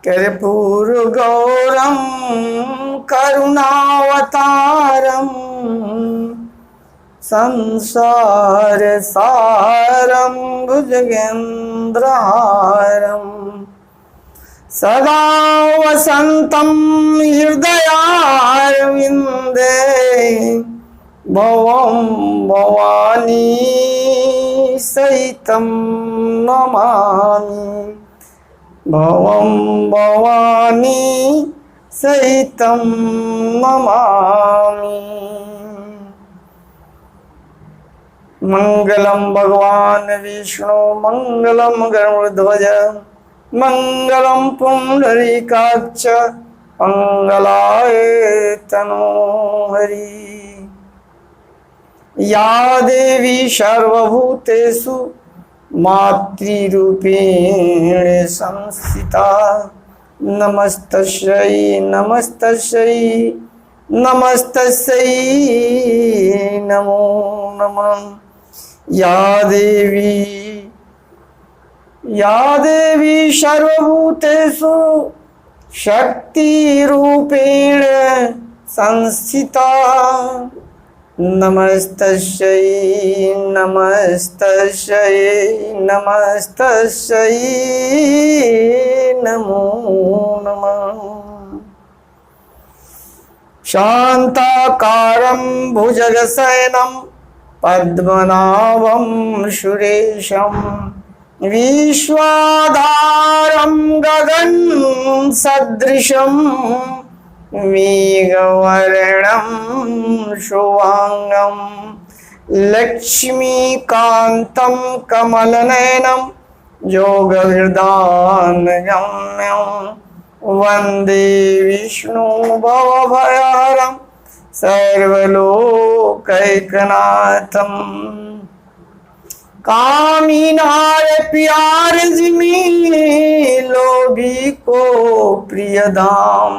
कर्पूरगौरं करुणावतारं संसारसारं भुजगेन्द्रहारं सदा वसन्तं हृदयारविन्दे भवं भवानी सहितं नमामि भवं भवानी सहितं नमामि। मंगलम भगवान विष्णु मंगलम गरुड़ध्वज मंगलम पुंडरीकाक्ष मंगलाय तनोहरि। या देवी सर्वभूतेषु मातृरूपेण संस्थिता नमस्तस्यै नमस्तस्यै नमस्तस्यै नमो नमः। या देवी सर्वभूतेषु शक्तिरूपेण संस्थिता नमस्तस्यै नमस्तस्यै नमस्तस्यै नमो नमः। शान्ताकारं भुजगशयनं पद्मनाभं सुरेशं विश्वाधारं गगनसदृशं मेघवर्णं शुभांगं लक्ष्मीकान्तं कमलनयनं योगहृदानगम्यं वन्दे विष्णु भवभयहरं सर्वलोकैकनाथं। कामिनाय प्यार जिमी लोभी को प्रियधाम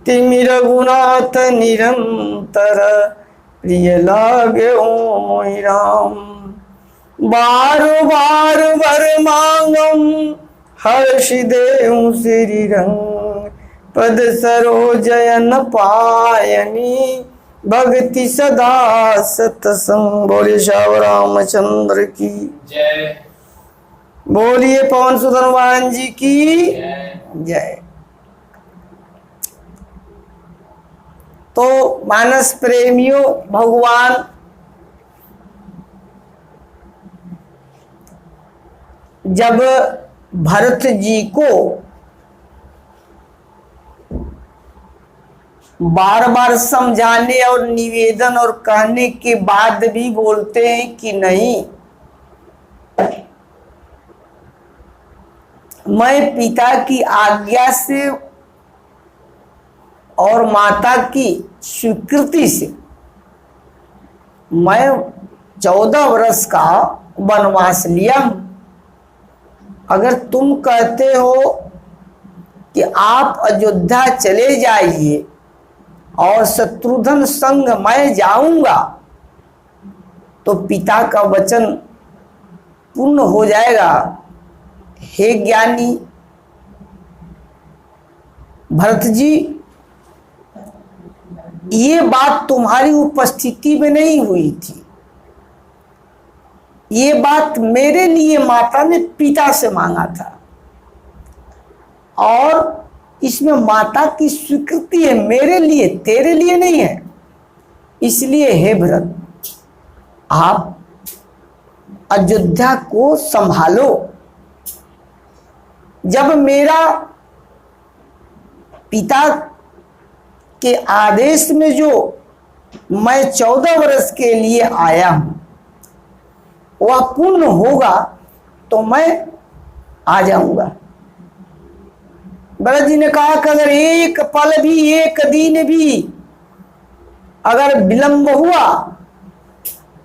तिमिर गुनाथ निरंतर प्रिय लागे ओ मोहि राम। बार बार वर मांगम हर्ष देहु श्री रंग पद सरोजयन पायनी भक्ति सदा सतसंग। बोलिए श्याम रामचंद्र की जय। बोलिए पवन सुत हनुमान जी की जय। तो मानस प्रेमियों, भगवान जब भरत जी को बार बार समझाने और निवेदन और कहने के बाद भी बोलते हैं कि नहीं, मैं पिता की आज्ञा से और माता की स्वीकृति से मैं 14 वर्ष का वनवास लिया हूं। अगर तुम कहते हो कि आप अयोध्या चले जाइए और शत्रुघ्न संग मैं जाऊंगा तो पिता का वचन पूर्ण हो जाएगा। हे ज्ञानी भरत जी, ये बात तुम्हारी उपस्थिति में नहीं हुई थी, ये बात मेरे लिए माता ने पिता से मांगा था और इसमें माता की स्वीकृति है, मेरे लिए, तेरे लिए नहीं है। इसलिए हे भरत, आप अयोध्या को संभालो। जब मेरा पिता के आदेश में जो मैं 14 वर्ष के लिए आया हूं वह पूर्ण होगा तो मैं आ जाऊंगा। भरत जी ने कहा कि अगर एक पल भी, एक दिन भी अगर विलंब हुआ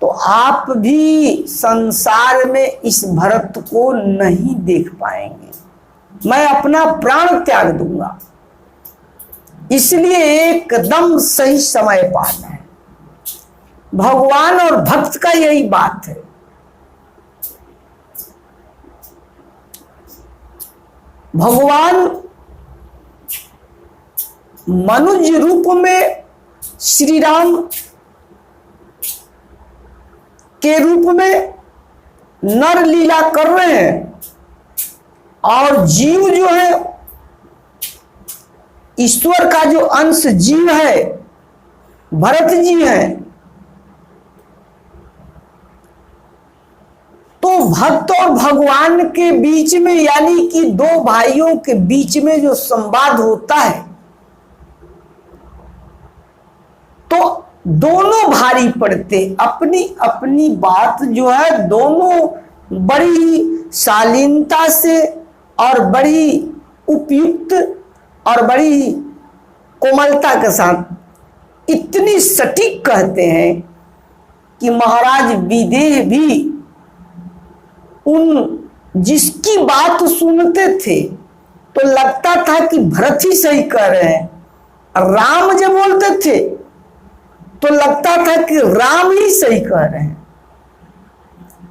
तो आप भी संसार में इस भरत को नहीं देख पाएंगे। मैं अपना प्राण त्याग दूंगा। इसलिए एकदम सही समय पाना है। भगवान और भक्त का यही बात है। भगवान मनुष्य रूप में श्री राम के रूप में नर लीला कर रहे हैं, और जीव जो है ईश्वर का जो अंश जीव है भरत जी हैं। तो भक्त और भगवान के बीच में, यानी कि दो भाइयों के बीच में जो संवाद होता है, तो दोनों भारी पड़ते। अपनी अपनी बात जो है दोनों बड़ी शालीनता से और बड़ी उपयुक्त और बड़ी कोमलता के साथ इतनी सटीक कहते हैं कि महाराज विदेह भी उन जिसकी बात सुनते थे तो लगता था कि भरत ही सही कह रहे हैं, राम जब बोलते थे तो लगता था कि राम ही सही कह रहे हैं।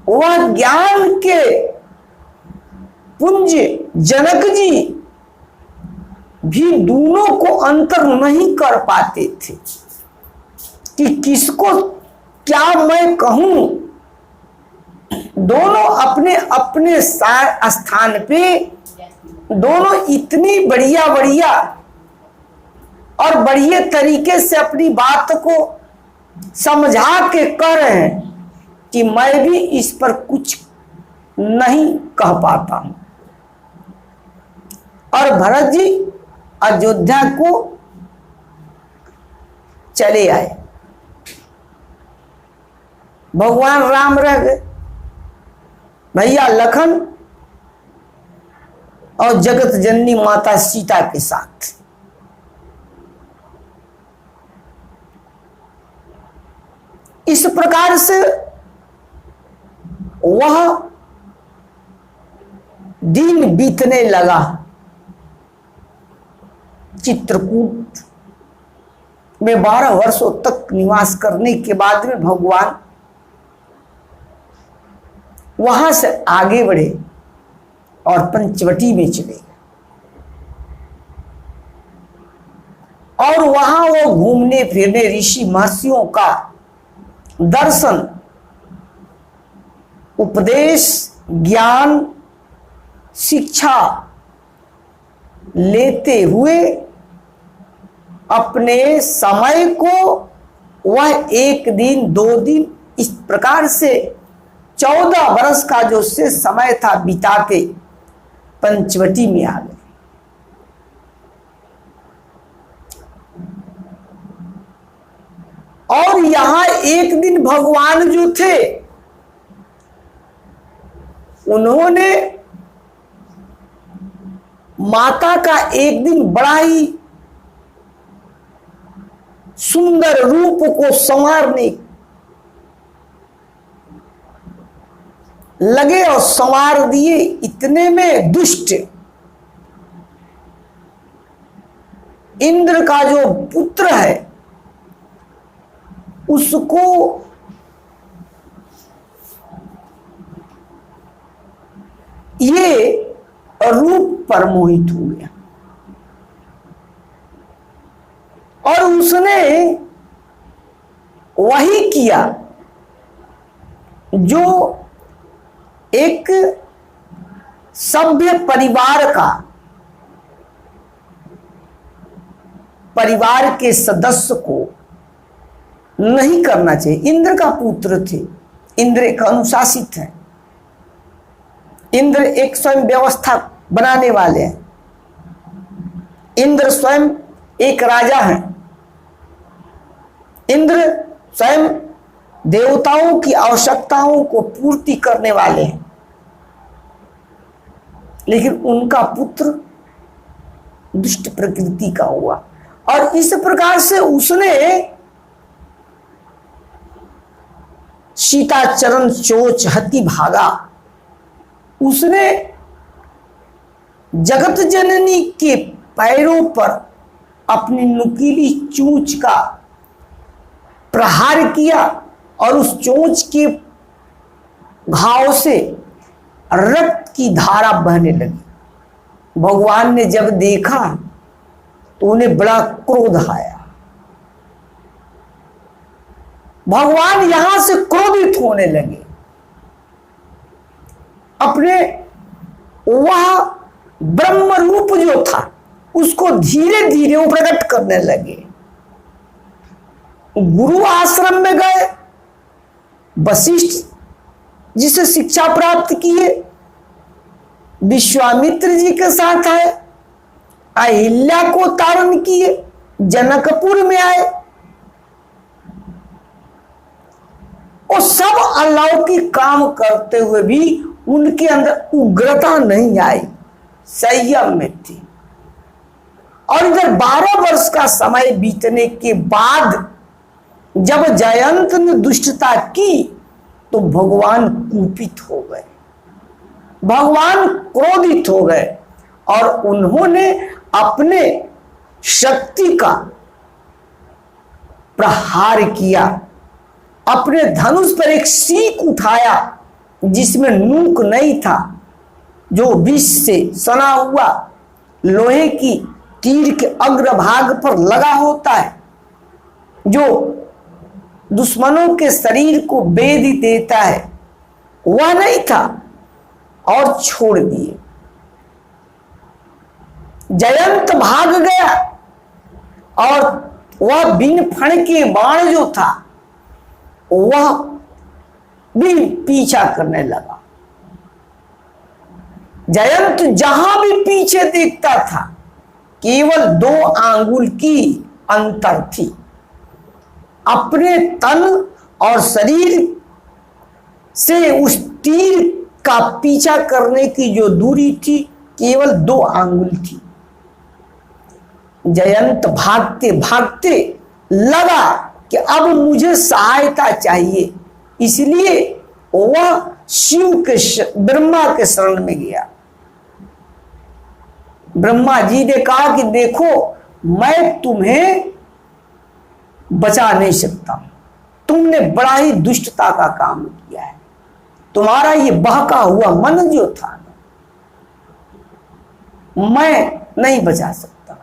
वह ज्ञान के पुंज जनक जी भी दोनों को अंतर नहीं कर पाते थे कि किसको क्या मैं कहूं। दोनों अपने अपने स्थान पे दोनों इतनी बढ़िया बढ़िया और बढ़िया तरीके से अपनी बात को समझा के कह रहे हैं कि मैं भी इस पर कुछ नहीं कह पाता हूं। और भरत जी अयोध्या को चले आए, भगवान राम रह गए, भैया लखन और जगत जननी माता सीता के साथ। इस प्रकार से वह दिन बीतने लगा। चित्रकूट में 12 वर्षों तक निवास करने के बाद में भगवान वहां से आगे बढ़े और पंचवटी में चले गए। और वहां वो घूमने फिरने ऋषि महर्षियों का दर्शन, उपदेश, ज्ञान, शिक्षा लेते हुए अपने समय को वह 1 दिन 2 दिन इस प्रकार से 14 वर्ष का जो से समय था बिताते पंचवटी में आ गए। और यहां एक दिन भगवान जो थे उन्होंने माता का एक दिन बड़ा ही सुंदर रूप को संवारने लगे और संवार दिए। इतने में दुष्ट इंद्र का जो पुत्र है उसको ये रूप पर मोहित हो गया और उसने वही किया जो एक सभ्य परिवार के सदस्य को नहीं करना चाहिए। इंद्र का पुत्र थे, इंद्र एक अनुशासित है, इंद्र एक स्वयं व्यवस्था बनाने वाले हैं, इंद्र स्वयं एक राजा है, इंद्र स्वयं देवताओं की आवश्यकताओं को पूर्ति करने वाले हैं। लेकिन उनका पुत्र दुष्ट प्रकृति का हुआ और इस प्रकार से उसने सीता चरण चोच हति भागा। उसने जगत जननी के पैरों पर अपनी नुकीली चोंच का प्रहार किया और उस चोंच के घाव से रक्त की धारा बहने लगी। भगवान ने जब देखा तो उन्हें बड़ा क्रोध आया। भगवान यहां से क्रोधित होने लगे, अपने वह ब्रह्म रूप जो था उसको धीरे धीरे वो प्रकट करने लगे। गुरु आश्रम में गए, वशिष्ठ जिसे शिक्षा प्राप्त किए, विश्वामित्र जी के साथ आए, अहिल्या को तारण किए, जनकपुर में आए, और सब अलौकिक काम करते हुए भी उनके अंदर उग्रता नहीं आई, संयम में थी। और इधर 12 वर्ष का समय बीतने के बाद जब जयंत ने दुष्टता की तो भगवान कुपित हो गए, भगवान क्रोधित हो गए, और उन्होंने अपने शक्ति का प्रहार किया। अपने धनुष पर एक सीख उठाया जिसमें नूक नहीं था, जो विष से सना हुआ लोहे की तीर के अग्रभाग पर लगा होता है, जो दुश्मनों के शरीर को बेध देता है, वह नहीं था, और छोड़ दिए। जयंत भाग गया और वह बिन फण के बाण जो था वह भी पीछा करने लगा। जयंत जहां भी पीछे देखता था केवल 2 आंगुल की अंतर थी। अपने तन और शरीर से उस तीर का पीछा करने की जो दूरी थी केवल 2 आंगुल थी। जयंत भागते भागते लगा कि अब मुझे सहायता चाहिए, इसलिए वह शिव के ब्रह्मा के शरण में गया। ब्रह्मा जी ने कहा कि देखो, मैं तुम्हें बचा नहीं सकता, तुमने बड़ा ही दुष्टता का काम किया है, तुम्हारा ये बहका हुआ मन जो था मैं नहीं बचा सकता,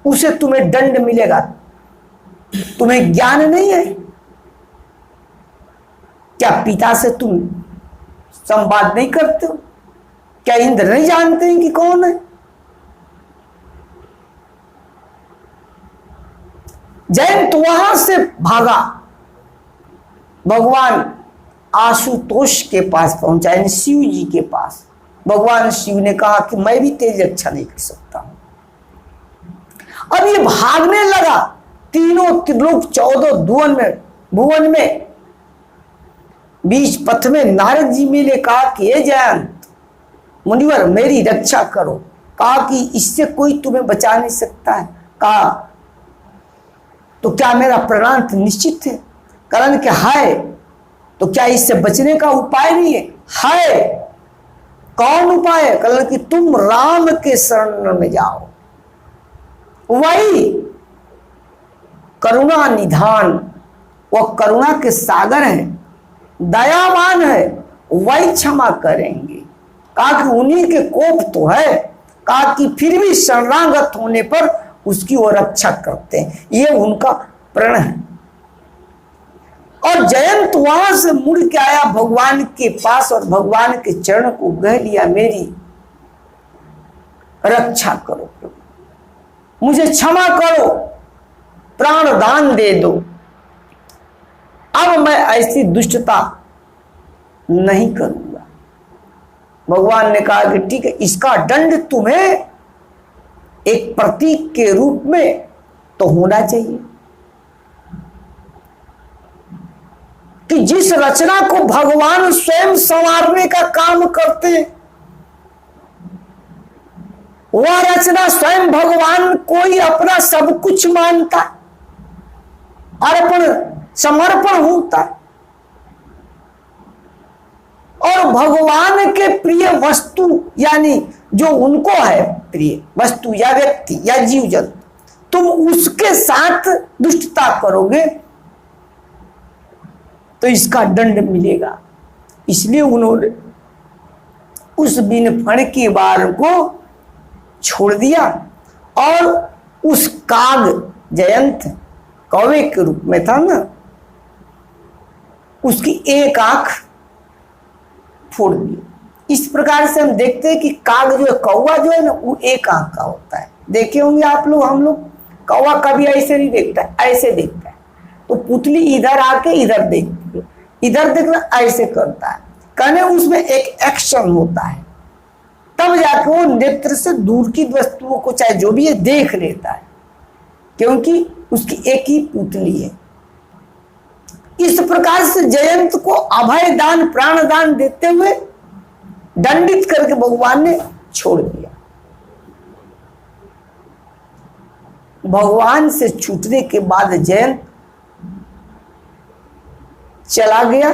उसे तुम्हें दंड मिलेगा। तुम्हें ज्ञान नहीं है क्या? पिता से तुम संवाद नहीं करते हो क्या? इंद्र नहीं जानते हैं कि कौन है? जयंत वहां से भागा, भगवान आशुतोष के पास पहुंचा, यानी शिव जी के पास। भगवान शिव ने कहा कि मैं भी तेरी रक्षा नहीं कर सकता हूं। अब ये भागने लगा, तीनों त्रिलोक 14 भुवन में बीच पथ में नारद जी ने कहा कि हे जयंत मुनिवर मेरी रक्षा करो। कहा कि इससे कोई तुम्हें बचा नहीं सकता है। कहा तो क्या मेरा प्राणांत निश्चित है? कारण कि है, तो क्या इससे बचने का उपाय नहीं है? है। कौन उपाय है? कारण कि तुम राम के शरण में जाओ, वही करुणा निधान, वह करुणा के सागर है, दयावान है, वही क्षमा करेंगे। कहा कि उन्हीं के कोप तो है, कहा कि फिर भी शरणागत होने पर उसकी वो रक्षा करते हैं, ये उनका प्रण है। और जयंत वहां से मुड़ के आया भगवान के पास और भगवान के चरण को गह लिया, मेरी रक्षा करो प्रभु, मुझे क्षमा करो, प्राण दान दे दो, अब मैं ऐसी दुष्टता नहीं करूंगा। भगवान ने कहा कि ठीक है, इसका दंड तुम्हें एक प्रतीक के रूप में तो होना चाहिए कि जिस रचना को भगवान स्वयं संवारने का काम करते हैं, वह रचना स्वयं भगवान को ही अपना सब कुछ मानता, अर्पण समर्पण होता, और भगवान के प्रिय वस्तु यानी जो उनको है प्रिय वस्तु या व्यक्ति या जीव जंतु, तुम उसके साथ दुष्टता करोगे तो इसका दंड मिलेगा। इसलिए उन्होंने उस बिन फण के बार को छोड़ दिया और उस काग जयंत कौवे के रूप में था ना, उसकी एक आंख फोड़ दी। इस प्रकार से हम देखते हैं कि काग जो है, कौवा जो है ना, वो एक आंख का होता है। देखे होंगे आप लोग, हम लोग कौवा कभी ऐसे नहीं देखता है, ऐसे देखता है। तो पुतली इधर आके इधर देखती है, इधर देखना ऐसे करता है, कहने उसमें एक एक्शन होता है, तब जाके वो नेत्र से दूर की वस्तुओं को चाहे जो भी है देख लेता है, क्योंकि उसकी एक ही पुतली है। इस प्रकार से जयंत को अभय दान, प्राण दान देते हुए दंडित करके भगवान ने छोड़ दिया। भगवान से छूटने के बाद जयंत चला गया